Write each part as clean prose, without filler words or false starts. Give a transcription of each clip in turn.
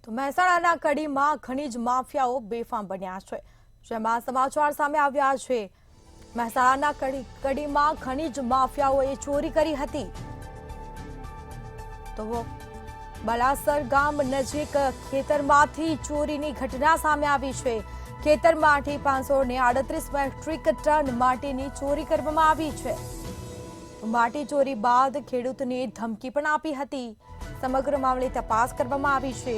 તો મહેસાણાના કડીમાં ખનીજ માફિયાઓ બેફામ બન્યા છે, જેમાં સમાચાર સામે આવ્યા છે। મહેસાણાના કડીમાં ખનીજ માફિયાઓએ ચોરી કરી હતી। તો બલાસર ગામ નજીક ખેતરમાંથી ચોરીની ઘટના સામે આવી છે। ખેતરમાંથી 538 મેટ્રિક ટન માટીની ચોરી કરવામાં આવી છે। માટી ચોરી બાદ ખેડૂતને ધમકી પણ આપી હતી। સમગ્ર મામલે તપાસ કરવામાં આવી છે।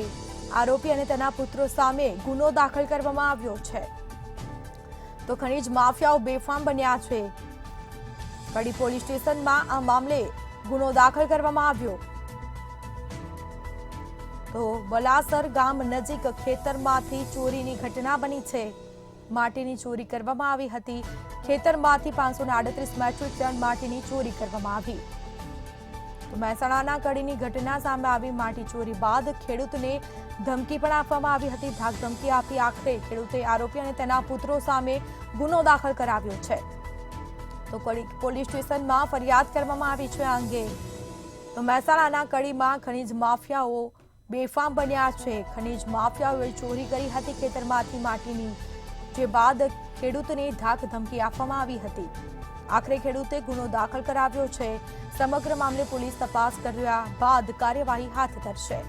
આરોપી અને તેના પુત્રો સામે ગુનો દાખલ કરવામાં આવ્યો છે। તો ખનીજ માફિયાઓ બેફામ બન્યા છે। કડી પોલીસ સ્ટેશનમાં આ મામલે ગુનો દાખલ કરવામાં આવ્યો। તો બલાસર ગામ નજીક ખેતરમાંથી ચોરીની ઘટના બની છે। માટીની ચોરી કરવામાં આવી હતી। ખેતરમાંથી 538 મેટ્રિક ટન માટીની ચોરી કરવામાં આવી। તો મહેસાણાના કડીની ઘટના સામે આવી। માટી ચોરી બાદ ખેડૂતને ધમકી પણ આપવામાં આવી હતી। ધાક ધમકી આપી આખરે ખેડૂતે આરોપી અને તેના પુત્રો સામે ગુનો દાખલ કરાવ્યો છે। તો કડી પોલીસ સ્ટેશનમાં ફરિયાદ કરવામાં આવી છે આ અંગે। તો મહેસાણાના કડીમાં ખનીજ માફિયાઓ બેફામ બન્યા છે। ખનીજ માફિયાઓએ ચોરી કરી હતી ખેતરમાંથી માટીની, જે બાદ ખેડૂતને ધાક ધમકી આપવામાં આવી હતી। આખરે ખેડૂતે ગુનો દાખલ કરાવ્યો છે। સમગ્ર મામલે પોલીસ તપાસ કર્યા બાદ કાર્યવાહી હાથ ધરશે।